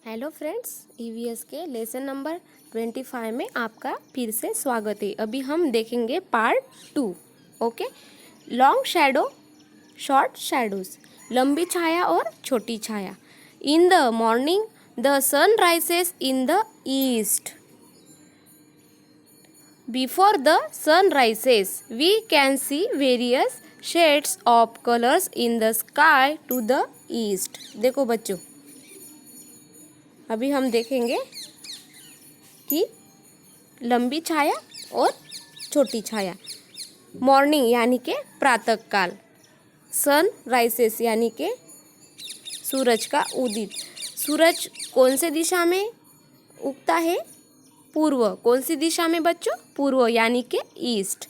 Hello friends, EVS के lesson number 25 में आपका फिर से स्वागत है। अभी हम देखेंगे part 2। Okay. Long shadow, short shadows, लंबी छाया और छोटी छाया। In the morning the sun rises in the east. Before the sun rises we can see various shades of colours in the sky to the east. देखो बच्चों, अभी हम देखेंगे कि लंबी छाया और छोटी छाया। मॉर्निंग यानी के प्रातः काल, सन राइसेस यानी के सूरज का उदित। सूरज कौन से दिशा में उगता है? पूर्व। कौन सी दिशा में बच्चों? पूर्व यानी के ईस्ट।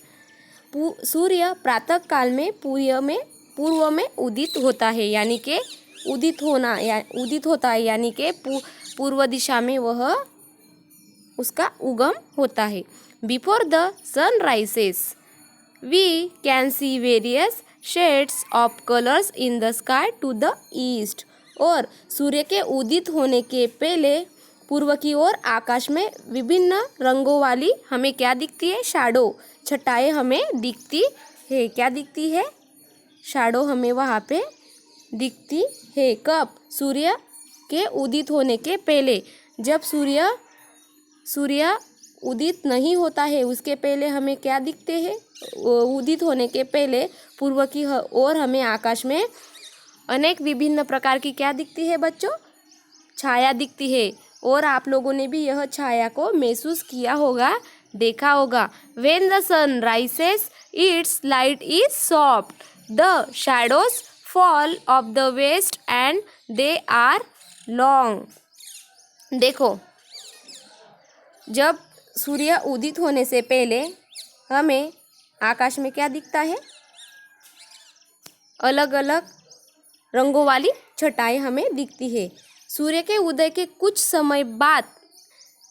सूर्य प्रातः काल में पूर्व में उदित होता है, यानी के उदित होता है, यानी के पूर्व दिशा में वह उसका उगम होता है। Before the sun rises we can see various shades of colours in the sky to the east. और सूर्य के उदित होने के पहले पूर्व की ओर आकाश में विभिन्न रंगों वाली हमें क्या दिखती है? शैडो, छटाएं हमें दिखती है। क्या दिखती है? शैडो हमें वहाँ पे दिखती है। कब? सूर्य के उदित होने के पहले। जब सूर्य उदित नहीं होता है, उसके पहले हमें क्या दिखते हैं? उदित होने के पहले पूर्व की ओर हमें आकाश में अनेक विभिन्न प्रकार की क्या दिखती है बच्चों? छाया दिखती है। और आप लोगों ने भी यह छाया को महसूस किया होगा, देखा होगा। When the sun rises, its light is soft. The shadows fall of the west and they are long. देखो, जब सूर्य उदित होने से पहले हमें आकाश में क्या दिखता है? अलग अलग रंगों वाली छटाएं हमें दिखती है। सूर्य के उदय के कुछ समय बाद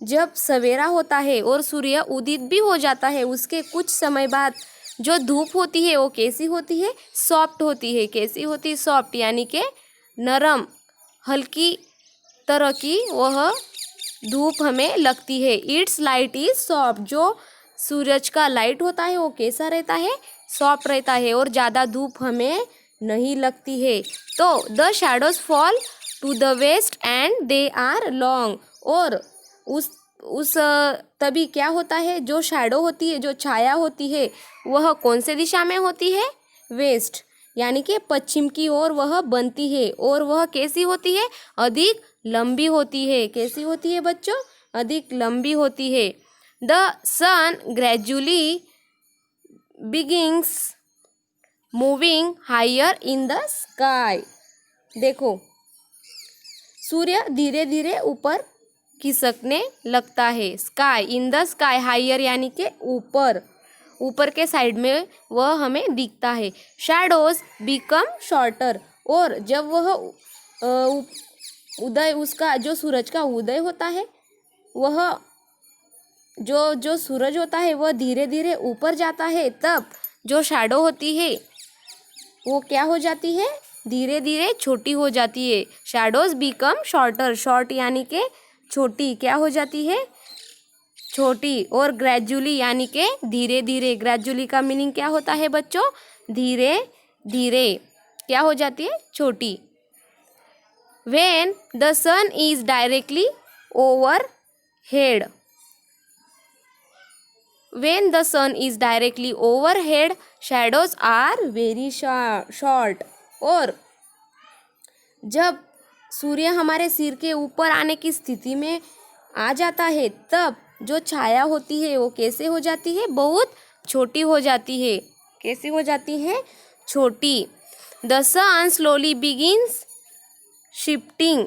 जब सवेरा होता है और सूर्य उदित भी हो जाता है, उसके कुछ समय बाद जो धूप होती है वो कैसी होती है? सॉफ्ट होती है। कैसी होती है? सॉफ्ट, यानी के नरम, हल्की तरह की वह धूप हमें लगती है। Its light is soft. जो सूरज का लाइट होता है वो कैसा रहता है? सॉफ्ट रहता है और ज़्यादा धूप हमें नहीं लगती है। तो the shadows fall to the west and they are long. और उस तभी क्या होता है? जो शैडो होती है, जो छाया होती है, वह कौन से दिशा में होती है? वेस्ट, यानी कि पश्चिम की ओर वह बनती है। और वह कैसी होती है? अधिक लंबी होती है। कैसी होती है बच्चों? अधिक लंबी होती है। The sun gradually begins moving higher in the sky. देखो, सूर्य धीरे धीरे ऊपर खिसकने लगता है। Sky, in the sky, higher यानी के ऊपर के साइड में वह हमें दिखता है। Shadows become shorter. और जब वह उदय, उसका जो सूरज का उदय होता है, वह जो सूरज होता है वह धीरे धीरे ऊपर जाता है, तब जो शैडो होती है वो क्या हो जाती है? धीरे धीरे छोटी हो जाती है। Shadows become shorter. शॉर्ट यानी के छोटी, क्या हो जाती है? छोटी। और ग्रेजुअली यानी के धीरे धीरे। ग्रेजुअली का मीनिंग क्या होता है बच्चों? धीरे धीरे क्या हो जाती है? छोटी। When the sun is directly overhead. When the sun is directly overhead, shadows are very short. और जब सूर्य हमारे सिर के ऊपर आने की स्थिति में आ जाता है, तब जो छाया होती है वो कैसे हो जाती है? बहुत छोटी हो जाती है। कैसी हो जाती है? छोटी। The sun slowly begins shifting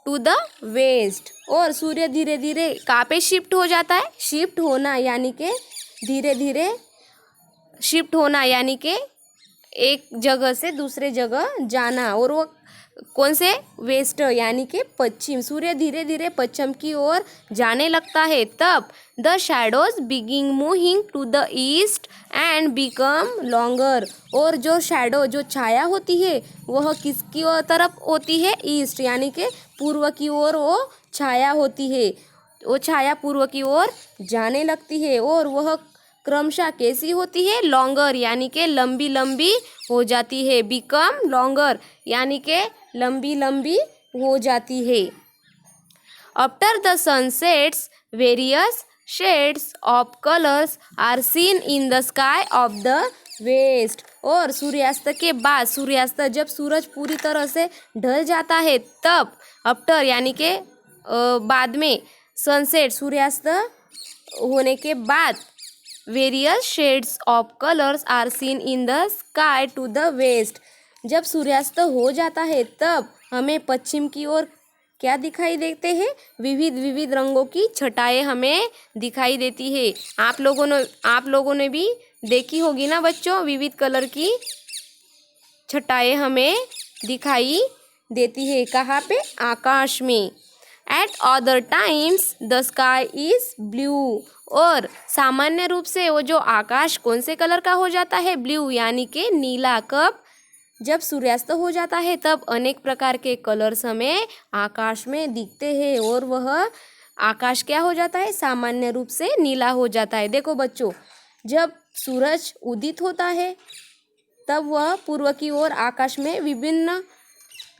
to the west. और सूर्य धीरे धीरे कहाँ पे शिफ्ट हो जाता है? शिफ्ट होना, यानी के धीरे धीरे शिफ्ट होना, यानी के एक जगह से दूसरे जगह जाना। और वो कौन से? वेस्ट यानी कि पश्चिम। सूर्य धीरे धीरे पश्चिम की ओर जाने लगता है तब the shadows begin moving to the east and become longer. और जो शैडो, जो छाया होती है, वह किसकी ओर तरफ होती है? ईस्ट यानी कि पूर्व की ओर वो छाया होती है। वो छाया पूर्व की ओर जाने लगती है और वह क्रमशः कैसी होती है? लॉन्गर यानी कि लंबी लंबी हो जाती है। बिकम लॉन्गर यानी कि लंबी लंबी हो जाती है। After the sunsets various shades of colours are seen in the sky of the west. और सूर्यास्त के बाद, सूर्यास्त जब सूरज पूरी तरह से ढल जाता है तब, आफ्टर यानी कि बाद में, सनसेट सूर्यास्त होने के बाद, various shades of colours are seen in the sky to the west. जब सूर्यास्त हो जाता है तब हमें पश्चिम की ओर क्या दिखाई देते हैं? विविध विविध रंगों की छटाएं हमें दिखाई देती है। आप लोगों ने भी देखी होगी ना बच्चों, विविध कलर की छटाएं हमें दिखाई देती है। कहाँ पे? आकाश में। Eight other times the sky is blue. और सामान्य रूप से वो जो आकाश कौन से कलर का हो जाता है? ब्लू यानी कि नीला। कब? जब सूर्यास्त हो जाता है तब अनेक प्रकार के कलर्स हमें आकाश में दिखते हैं और वह आकाश क्या हो जाता है? सामान्य रूप से नीला हो जाता है। देखो बच्चों, जब सूरज उदित होता है तब वह पूर्व की ओर आकाश में विभिन्न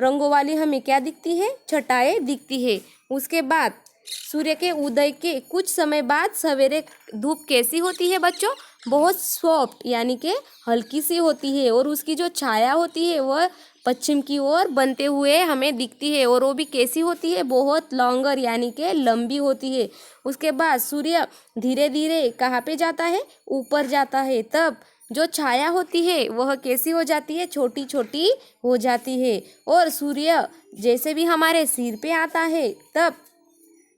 रंगों वाली हमें क्या दिखती है? छटाएं दिखती है। उसके बाद सूर्य के उदय के कुछ समय बाद सवेरे धूप कैसी होती है बच्चों? बहुत सॉफ्ट यानी कि हल्की सी होती है और उसकी जो छाया होती है वह पश्चिम की ओर बनते हुए हमें दिखती है और वो भी कैसी होती है? बहुत लॉन्गर यानी कि लंबी होती है। उसके बाद सूर्य धीरे धीरे कहाँ पे जाता है? ऊपर जाता है। तब जो छाया होती है वह कैसी हो जाती है? छोटी छोटी हो जाती है। और सूर्य जैसे भी हमारे सिर पे आता है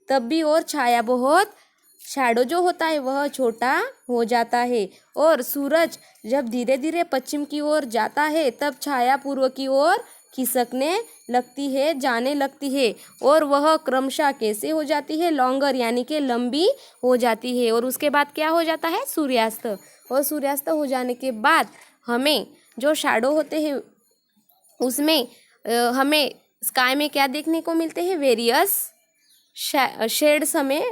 तब भी और छाया, बहुत शैडो जो होता है वह छोटा हो जाता है। और सूरज जब धीरे धीरे पश्चिम की ओर जाता है तब छाया पूर्व की ओर खिसकने लगती है, जाने लगती है और वह क्रमशः कैसे हो जाती है? लॉन्गर यानी कि लंबी हो जाती है। और उसके बाद क्या हो जाता है? सूर्यास्त। और सूर्यास्त हो जाने के बाद हमें जो शैडो होते हैं उसमें हमें स्काई में क्या देखने को मिलते हैं? वेरियस शेड्स हमें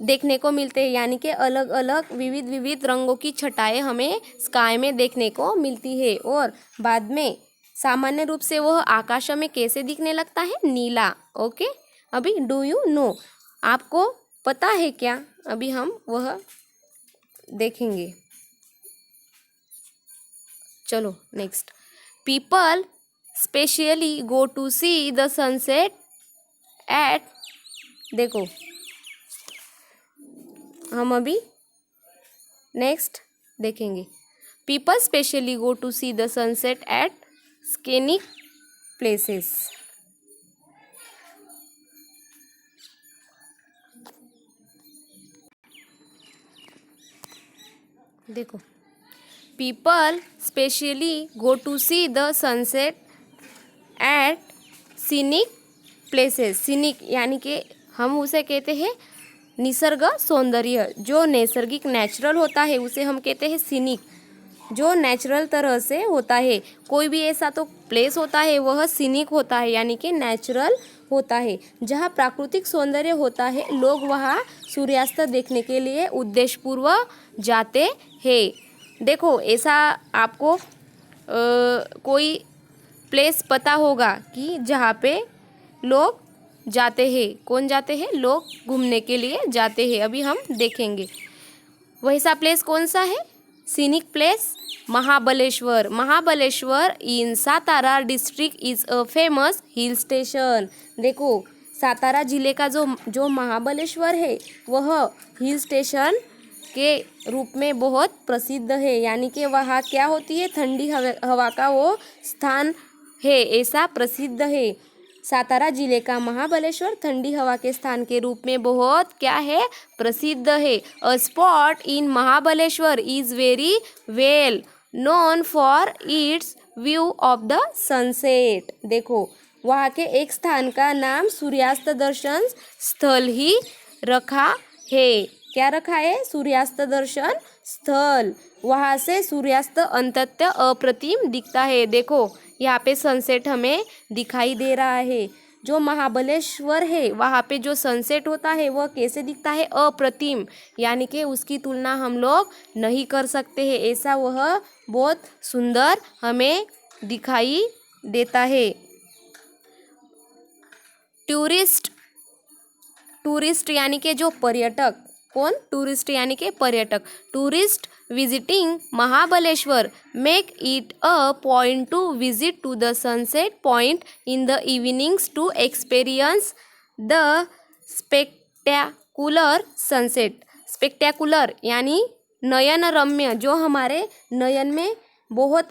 देखने को मिलते हैं यानी कि अलग अलग विविध विविध रंगों की छटाएं हमें स्काई में देखने को मिलती है। और बाद में सामान्य रूप से वह आकाश में कैसे दिखने लगता है? नीला। ओके, अभी डू यू नो, आपको पता है क्या? अभी हम वह देखेंगे। चलो next. People specially go to see the sunset at, देखो हम अभी नेक्स्ट देखेंगे। People specially go to see the sunset at scenic places. देखो, people specially go to see the sunset at scenic places. Scenic यानी कि हम उसे कहते हैं निसर्ग सौंदर्य। जो नैसर्गिक नेचुरल होता है उसे हम कहते हैं सीनिक, जो नेचुरल तरह से होता है। कोई भी ऐसा तो प्लेस होता है वह सीनिक होता है यानी कि नेचुरल होता है। जहाँ प्राकृतिक सौंदर्य होता है लोग वहाँ सूर्यास्त देखने के लिए उद्देश्यपूर्वक जाते हैं। देखो, ऐसा आपको कोई प्लेस पता होगा कि जहाँ पे लोग जाते हैं। कौन जाते हैं? लोग घूमने के लिए जाते हैं। अभी हम देखेंगे वैसा प्लेस कौन सा है? Scenic place Mahabaleshwar. Mahabaleshwar in Satara district is a famous hill station. देखो, सातारा जिले का जो महाबलेश्वर है वह हिल स्टेशन के रूप में बहुत प्रसिद्ध है यानी कि वहाँ क्या होती है? ठंडी हवा का वो स्थान है, ऐसा प्रसिद्ध है। सातारा जिले का महाबलेश्वर ठंडी हवा के स्थान के रूप में बहुत क्या है? प्रसिद्ध है। अ spot in Mahabaleshwar is very well known for its view of the sunset. देखो, वहाँ के एक स्थान का नाम सूर्यास्त दर्शन स्थल ही रखा है। क्या रखा है? सूर्यास्त दर्शन स्थल। वहाँ से सूर्यास्त अंततः अप्रतिम दिखता है। देखो यहाँ पे सनसेट हमें दिखाई दे रहा है। जो महाबलेश्वर है वहाँ पे जो सनसेट होता है वह कैसे दिखता है? अप्रतिम, यानी कि उसकी तुलना हम लोग नहीं कर सकते हैं। ऐसा वह बहुत सुंदर हमें दिखाई देता है। टूरिस्ट यानी कि जो पर्यटक, कौन? टूरिस्ट यानी कि पर्यटक। Tourist visiting Mahabaleshwar make it a point to visit to the sunset point in the evenings to experience the spectacular sunset. Spectacular यानी नयन रम्य, जो हमारे नयन में बहुत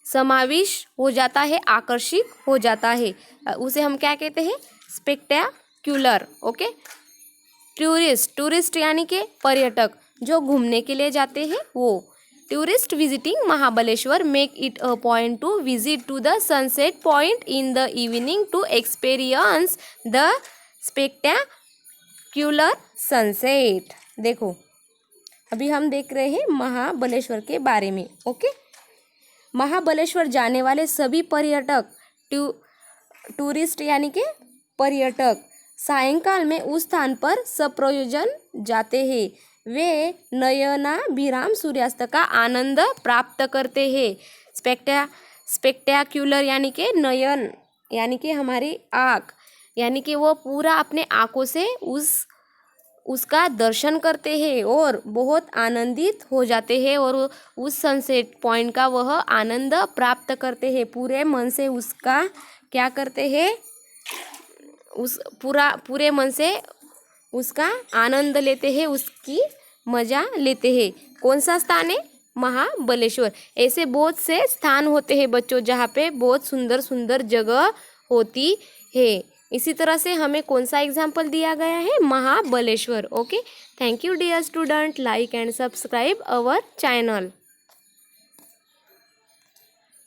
समाविष्ट हो जाता है, आकर्षित हो जाता है, उसे हम क्या कहते हैं? स्पेक्टेकुलर। ओके। टूरिस्ट यानी कि पर्यटक जो घूमने के लिए जाते हैं वो। Tourist visiting Mahabaleshwar make it a point to visit to the sunset point in the evening to experience the spectacular sunset. देखो अभी हम देख रहे हैं महाबलेश्वर के बारे में। ओके। महाबलेश्वर जाने वाले सभी पर्यटक, टूरिस्ट यानी कि पर्यटक, सायंकाल में उस स्थान पर सप्रयोजन जाते हैं। वे नयनाभिराम सूर्यास्त का आनंद प्राप्त करते हैं। स्पेक्टेक्युलर यानी कि नयन, यानी कि हमारी आँख, यानी कि वो पूरा अपने आँखों से उसका दर्शन करते हैं और बहुत आनंदित हो जाते हैं और उस सनसेट पॉइंट का वह आनंद प्राप्त करते हैं। पूरे मन से उसका क्या करते हैं? पूरे मन से उसका आनंद लेते हैं, उसकी मज़ा लेते हैं। कौन सा स्थान है? महाबलेश्वर। ऐसे बहुत से स्थान होते हैं बच्चों जहाँ पे बहुत सुंदर सुंदर जगह होती है। इसी तरह से हमें कौन सा एग्जाम्पल दिया गया है? Mahabaleshwar. Okay. Thank you dear student. Like and subscribe our channel.